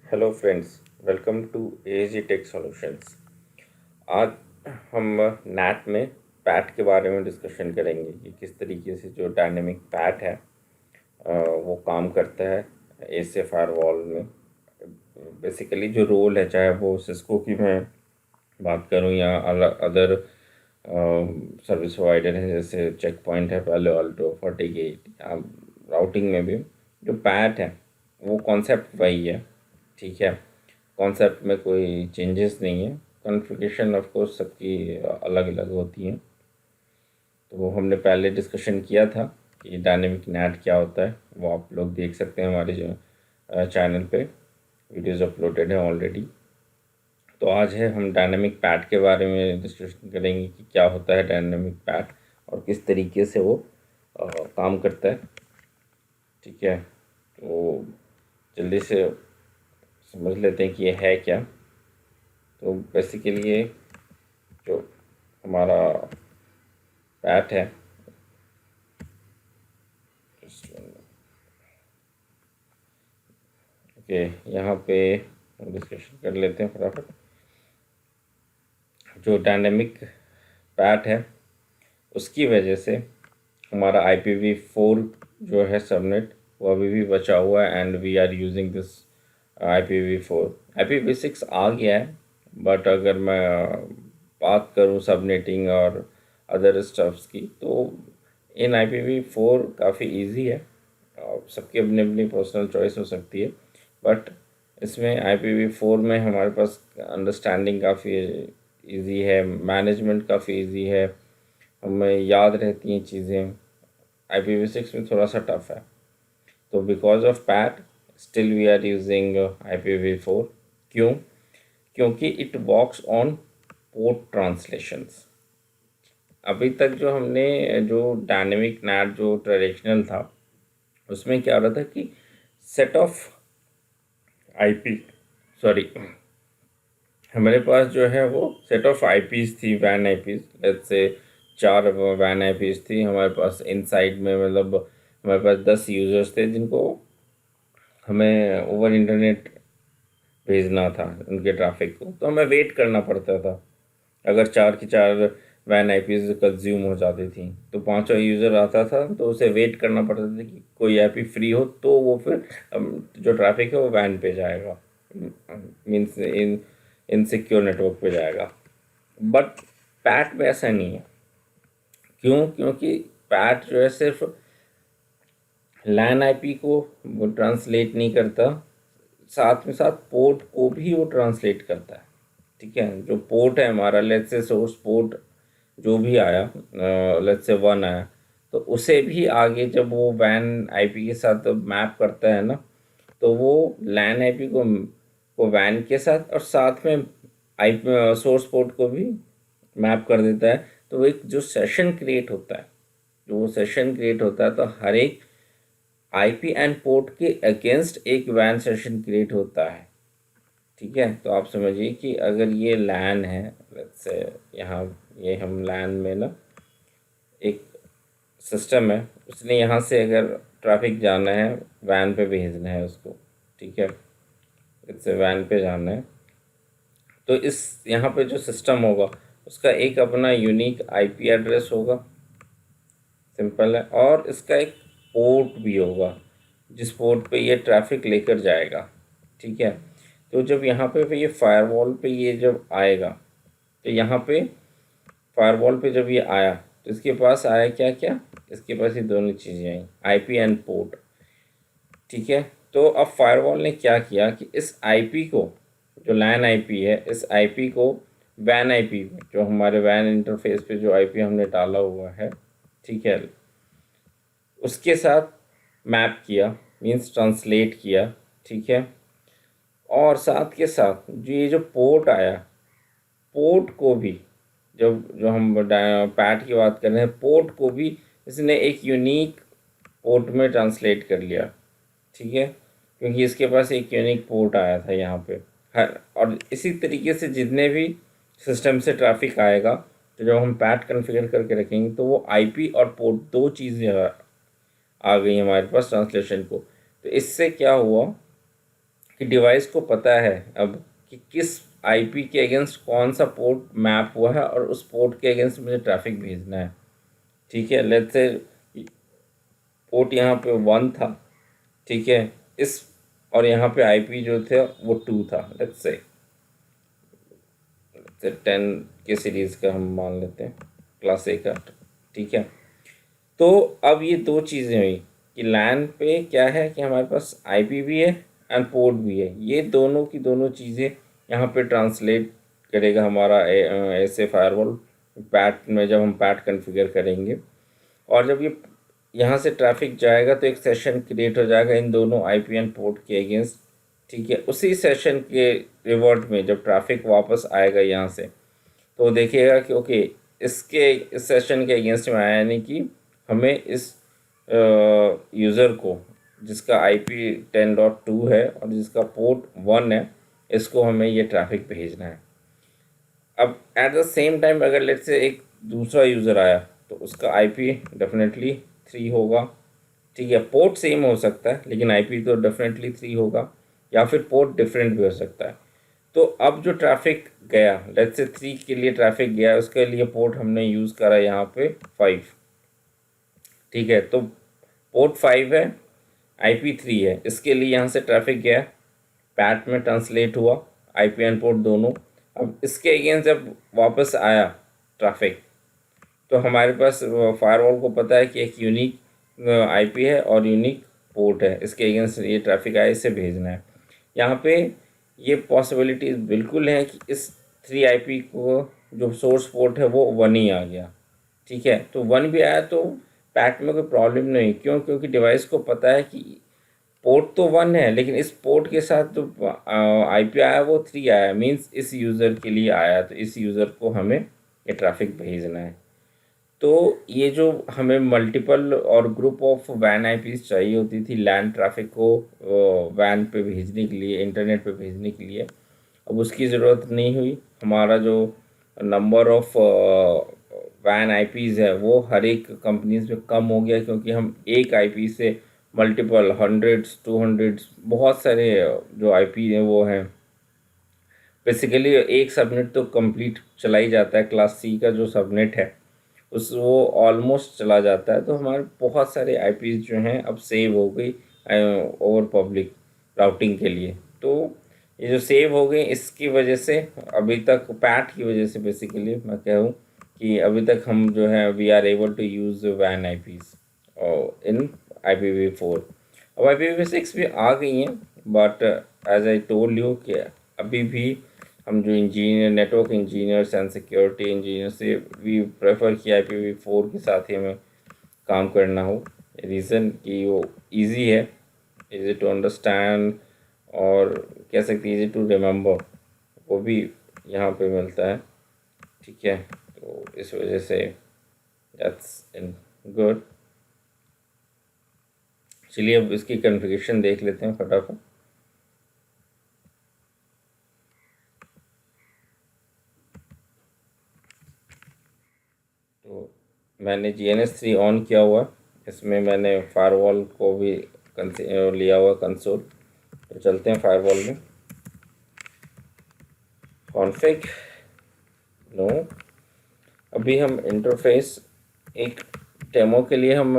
Hello friends, welcome to AG tech solutions. आज हम NAT में पैट के बारे में डिस्कशन करेंगे कि किस तरीके से जो डायनेमिक पैट है वो काम करता है एस ए फायरवॉल में। बेसिकली जो रोल है, चाहे वो सिस्को की मैं बात करूं या अदर सर्विस प्रोवाइडर है जैसे चेक पॉइंट है, पालो अल्टो, फॉर्टीगेट, राउटिंग में भी जो पैट है वो कॉन्सेप्ट वही है। ठीक है, कॉन्सेप्ट में कोई चेंजेस नहीं है। कॉन्फ़िगरेशन ऑफ कोर्स सबकी अलग अलग होती हैं। तो वो हमने पहले डिस्कशन किया था कि डायनेमिक नैट क्या होता है, वो आप लोग देख सकते हैं हमारे जो चैनल पे वीडियोस अपलोडेड है ऑलरेडी। तो आज है हम डायनेमिक पैट के बारे में डिस्कशन करेंगे कि क्या होता है डायनेमिक पैट और किस तरीके से वो काम करता है। ठीक है, तो जल्दी से समझ लेते हैं कि ये है क्या। तो बेसिकली ये जो हमारा पैट है, ओके, यहाँ पे हम डिस्कशन कर लेते हैं फटाफट। जो डायनेमिक पैट है उसकी वजह से हमारा IPv4 जो है सबनेट वो अभी भी बचा हुआ है and we are using this IPv4। IPv6 आ गया है, बट अगर मैं बात करूँ सबनेटिंग और अदर स्टफ्स की तो इन IPv4 काफ़ी इजी है। सबकी अपनी अपनी पर्सनल चॉइस हो सकती है, बट इसमें IPv4 में हमारे पास अंडरस्टैंडिंग काफ़ी इजी है, मैनेजमेंट काफ़ी इजी है, हमें याद रहती हैं चीज़ें। IPv6 में थोड़ा सा टफ है। तो because of PAT still we are using IPv4। क्यों? क्योंकि it works on port translations. अभी तक जो हमने जो डायनेमिक नैट जो ट्रेडिशनल था उसमें क्या हो रहा था कि सेट ऑफ आईपी सॉरी हमारे पास जो है वो सेट ऑफ आईपीज थी, वैन IPs. Let's say 4 van IPs थी हमारे पास इनसाइड में, मतलब हमारे पास 10 यूजर्स थे जिनको हमें ओवर इंटरनेट भेजना था उनके ट्रैफिक को। तो हमें वेट करना पड़ता था। अगर 4 की 4 वैन आईपीज कंज्यूम हो जाती थी तो 5वां यूज़र आता था तो उसे वेट करना पड़ता था कि कोई आईपी फ्री हो तो वो फिर जो ट्रैफिक है वो वैन पे जाएगा, मीन्स इन सिक्योर नेटवर्क पे जाएगा। बट पैट में ऐसा नहीं है। क्यों? क्योंकि पैट जो है सिर्फ लैन आईपी को वो ट्रांसलेट नहीं करता, साथ में साथ पोर्ट को भी वो ट्रांसलेट करता है। ठीक है, जो पोर्ट है हमारा, लेट्स से सोर्स पोर्ट जो भी आया, लेट्स से 1 आया, तो उसे भी आगे जब वो वैन आईपी के साथ मैप करता है ना, तो वो लैन आईपी को वैन के साथ और साथ में आई सोर्स पोर्ट को भी मैप कर देता है। तो वो एक जो सेशन क्रिएट होता है, जो वो सेशन क्रिएट होता है, तो हर एक आईपी एंड पोर्ट के अगेंस्ट एक वैन सेशन क्रिएट होता है। ठीक है, तो आप समझिए कि अगर ये लैन है, लेट्स से यहाँ ये हम लैन में ना एक सिस्टम है, उसने यहाँ से अगर ट्रैफिक जाना है वैन पे भेजना है उसको। ठीक है, इससे वैन पे जाना है तो इस यहाँ पे जो सिस्टम होगा उसका एक अपना यूनिक आईपी एड्रेस होगा, सिंपल है। और इसका एक पोर्ट भी होगा जिस पोर्ट पे ये ट्रैफिक लेकर जाएगा। ठीक है, तो जब यहाँ पे ये फायरवॉल पे ये जब आएगा, तो यहाँ पे फायरवॉल पे जब ये आया तो इसके पास आया क्या क्या, इसके पास ये दोनों चीज़ें आई, आईपी एंड पोर्ट। ठीक है, तो अब फायरवॉल ने क्या किया कि इस आईपी को, जो लैन आईपी है, इस आईपी को वैन आईपी जो हमारे वैन इंटरफेस पे जो आईपी हमने डाला हुआ है, ठीक है, उसके साथ मैप किया, मीन्स ट्रांसलेट किया। ठीक है, और साथ के साथ जो ये जो पोर्ट आया, पोर्ट को भी, जब जो हम पैट की बात कर रहे हैं, पोर्ट को भी इसने एक यूनिक पोर्ट में ट्रांसलेट कर लिया। ठीक है, क्योंकि इसके पास एक यूनिक पोर्ट आया था यहाँ पे हर, और इसी तरीके से जितने भी सिस्टम से ट्रैफिक आएगा, तो जब हम पैट कॉन्फ़िगर करके रखेंगे तो वो आईपी और पोर्ट दो चीज़ें आ गई हमारे पास ट्रांसलेशन को। तो इससे क्या हुआ कि डिवाइस को पता है अब कि किस आईपी के अगेंस्ट कौन सा पोर्ट मैप हुआ है और उस पोर्ट के अगेंस्ट मुझे ट्रैफिक भेजना है। ठीक है, लेट्स से पोर्ट यहाँ पे 1 था। ठीक है, इस और यहाँ पे आईपी जो थे वो 2 था। लेट्स से 10 के सीरीज़ का हम मान लेते हैं, क्लास ए का। ठीक है, तो अब ये दो चीज़ें हुई कि लैन पे क्या है कि हमारे पास आईपी भी है एंड पोर्ट भी है। ये दोनों की दोनों चीज़ें यहाँ पे ट्रांसलेट करेगा हमारा ऐसे फायरवॉल पैट में, जब हम पैट कॉन्फ़िगर करेंगे। और जब ये यहाँ से ट्रैफिक जाएगा तो एक सेशन क्रिएट हो जाएगा इन दोनों आईपी एंड पोर्ट के अगेंस्ट। ठीक है, उसी सेशन के रिवर्ट में जब ट्रैफिक वापस आएगा यहाँ से, तो देखिएगा कि ओके इसके इस सेशन के अगेंस्ट में आया, यानी कि हमें इस यूज़र को जिसका आईपी 10.2 है और जिसका पोर्ट 1 है, इसको हमें ये ट्रैफिक भेजना है। अब एट द सेम टाइम अगर लेट्स से एक दूसरा यूज़र आया तो उसका आईपी डेफिनेटली 3 होगा। ठीक है, पोर्ट सेम हो सकता है लेकिन आईपी तो डेफिनेटली 3 होगा, या फिर पोर्ट डिफरेंट भी हो सकता है। तो अब जो ट्रैफिक गया, लेट्स से 3 के लिए ट्रैफिक गया, उसके लिए पोर्ट हमने यूज़ करा यहाँ पे 5। ठीक है, तो पोर्ट 5 है, आईपी 3 है, इसके लिए यहाँ से ट्रैफिक गया, पैट में ट्रांसलेट हुआ आईपी एंड पोर्ट दोनों। अब इसके अगेंस्ट जब वापस आया ट्रैफिक, तो हमारे पास फायरवॉल को पता है कि एक यूनिक आईपी है और यूनिक पोर्ट है, इसके अगेंस्ट ये ट्रैफिक आया, इसे भेजना है। यहाँ पे ये पॉसिबिलिटीज़ बिल्कुल हैं कि इस 3 आईपी को जो सोर्स पोर्ट है वो 1 ही आ गया। ठीक है, तो 1 भी आया तो पैट में कोई प्रॉब्लम नहीं। क्यों? क्योंकि डिवाइस को पता है कि पोर्ट तो 1 है लेकिन इस पोर्ट के साथ जो आईपी आया वो 3 आया, मीन्स इस यूज़र के लिए आया, तो इस यूज़र को हमें ये ट्रैफिक भेजना है। तो ये जो हमें मल्टीपल और ग्रुप ऑफ वैन आईपीस चाहिए होती थी लैन ट्रैफिक को वैन पे भेजने के लिए, इंटरनेट पे भेजने के लिए, अब उसकी ज़रूरत नहीं हुई। हमारा जो नंबर ऑफ वैन आईपीस है वो हर एक कंपनीज में कम हो गया, क्योंकि हम एक आईपी से मल्टीपल हंड्रेड्स 200 बहुत सारे जो आईपी हैं वो हैं। बेसिकली एक सबनेट तो कंप्लीट चला ही जाता है, क्लास सी का जो सबनेट है उस वो ऑलमोस्ट चला जाता है। तो हमारे बहुत सारे आईपीस जो हैं अब सेव हो गई ओवर पब्लिक राउटिंग के लिए। तो ये जो सेव हो गए इसकी वजह से अभी तक पैट की वजह से बेसिकली मैं कहूँ कि अभी तक हम जो है we are able to use वैन आईपीस इन IPv4। अब IPv6 भी आ गई हैं, but as I told you कि अभी भी हम जो engineer, network engineers and security engineer से वी प्रेफर कि IPv4 के साथ ही हमें काम करना हो। रीज़न कि वो इजी है, इजी टू अंडरस्टैंड, और कह सकते इजी टू रिमेंबर, वो भी यहाँ पे मिलता है। ठीक है, तो इस वजह से दैट्स इन गुड। चलिए अब इसकी कॉन्फ़िगरेशन देख लेते हैं फटाफट। तो मैंने GNS3 ऑन किया हुआ है, इसमें मैंने फायरवॉल को भी लिया हुआ कंसोल। तो चलते हैं फायरवॉल में, कॉन्फ़िग नो। अभी हम इंटरफेस एक डेमो के लिए हम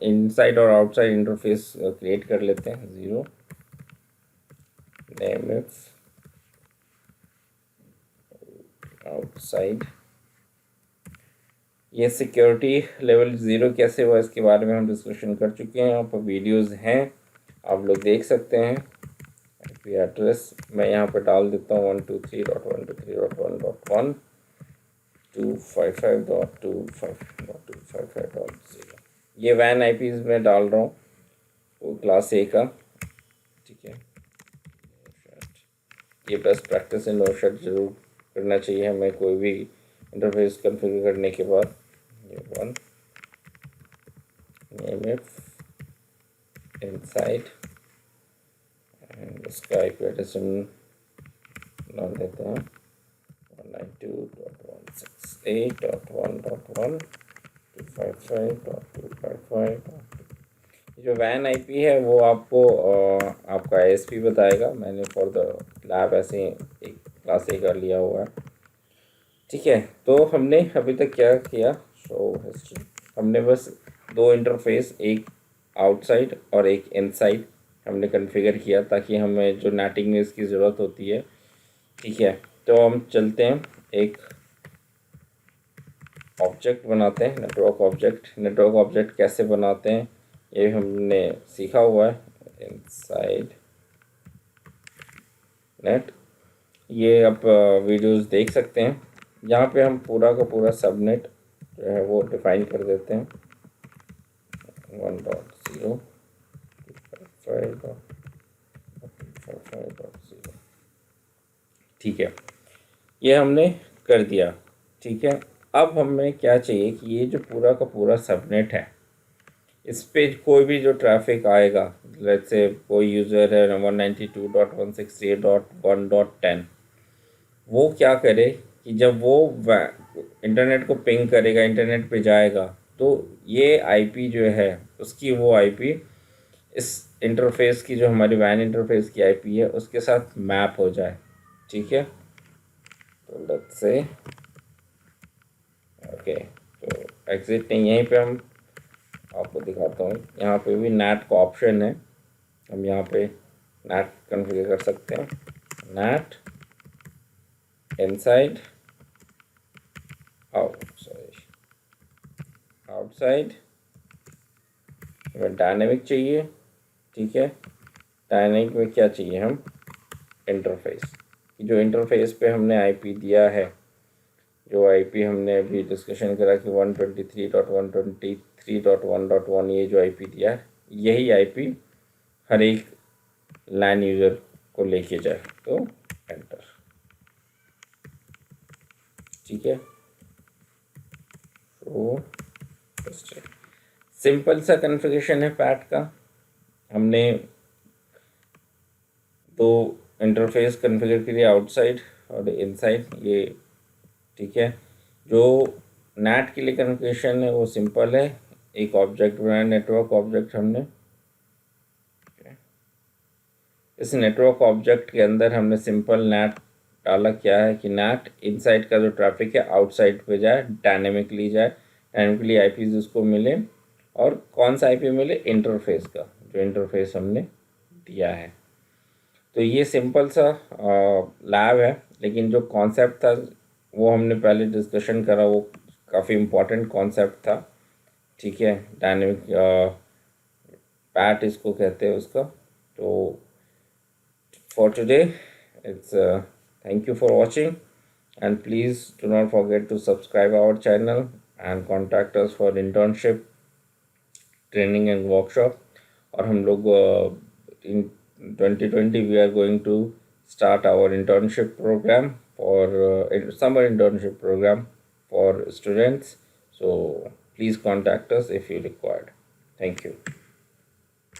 इनसाइड और आउटसाइड इंटरफेस क्रिएट कर लेते हैं। 0 नेम इफ आउटसाइड। ये सिक्योरिटी लेवल 0 कैसे हुआ इसके बारे में हम डिस्कशन कर चुके हैं, यहाँ पर वीडियोज़ हैं, आप लोग देख सकते हैं। IP एड्रेस मैं यहाँ पर डाल देता हूँ 123.123.1.1 255.255.255.0। ये वैन आईपीज़ में डाल रहा हूँ वो क्लास ए का। ठीक है, ये बेस्ट प्रैक्टिस है, नो शट जरूर करना चाहिए हमें कोई भी इंटरफेस कॉन्फ़िगर करने के बाद। ये 1 नेम इफ इनसाइड एंड इसका IP एड्रेस हम डाल देते हैं 192.168.1.1 255.255. जो वैन आईपी है वो आपको आपका आईएसपी बताएगा। मैंने फॉर द लैब ऐसे एक क्लास ए कर लिया हुआ है। ठीक है, तो हमने अभी तक क्या किया, शो हिस्ट्री। हमने बस दो इंटरफेस, एक आउटसाइड और एक इनसाइड हमने कॉन्फ़िगर किया ताकि हमें जो नेटिंग में इसकी ज़रूरत होती है। ठीक है, तो हम चलते हैं, एक ऑब्जेक्ट बनाते हैं, नेटवर्क ऑब्जेक्ट। नेटवर्क ऑब्जेक्ट कैसे बनाते हैं ये हमने सीखा हुआ है। इनसाइड नेट, ये आप वीडियोस देख सकते हैं। यहाँ पे हम पूरा का पूरा सबनेट जो है वो डिफाइन कर देते हैं। 1.0 5.5.0। ठीक है, ये हमने कर दिया। ठीक है, अब हमें क्या चाहिए कि ये जो पूरा का पूरा सबनेट है, इस पे कोई भी जो ट्रैफिक आएगा, लेट्स से कोई यूज़र है 192.168.1.10, वो क्या करे कि जब वो इंटरनेट को पिंग करेगा, इंटरनेट पे जाएगा, तो ये आईपी जो है उसकी वो आईपी इस इंटरफेस की, जो हमारी वैन इंटरफेस की आईपी है, उसके साथ मैप हो जाए। ठीक है, तो लेट्स से ओके, तो एग्जिट नहीं, यहीं पे हम आपको दिखाता हूँ। यहाँ पे भी नेट का ऑप्शन है, हम यहाँ पे नेट कॉन्फ़िगर कर सकते हैं। Net inside out, sorry outside, हमें डायनेमिक चाहिए। ठीक है, डायनेमिक में क्या चाहिए, हम इंटरफेस, जो इंटरफेस पे हमने आईपी दिया है, जो आईपी हमने अभी डिस्कशन करा कि 123.123.1.1, ये जो आईपी दिया है, यही आईपी हर एक लैन यूज़र को लेके जाए। तो एंटर। ठीक है, तो सिंपल सा कॉन्फ़िगरेशन है पैट का। हमने दो इंटरफेस कॉन्फ़िगर के लिए, आउटसाइड और इनसाइड, ये ठीक है। जो नेट के लिए कॉन्फ़िगरेशन है वो सिंपल है, एक ऑब्जेक्ट बनाया, नेटवर्क ऑब्जेक्ट हमने। इस नेटवर्क ऑब्जेक्ट के अंदर हमने सिंपल नेट डाला, क्या है कि नेट इनसाइड का जो ट्रैफिक है आउटसाइड पे जाए, डायनेमिकली जाए, डायनेमिकली आईपीज उसको मिले, और कौन सा आईपी मिले, इंटरफेस का, जो इंटरफेस हमने दिया है। तो ये सिंपल सा लैब है, लेकिन जो कॉन्सेप्ट था वो हमने पहले डिस्कशन करा, वो काफ़ी इम्पोर्टेंट कॉन्सेप्ट था। ठीक है, डायनेमिक पैट इसको कहते हैं उसका। तो for today, it's thank you for watching, and please do not forget to subscribe our channel and contact us for internship training and workshop। और हम लोग in 2020 we are going to start our internship program for summer internship program for students, so please contact us if you required. Thank you.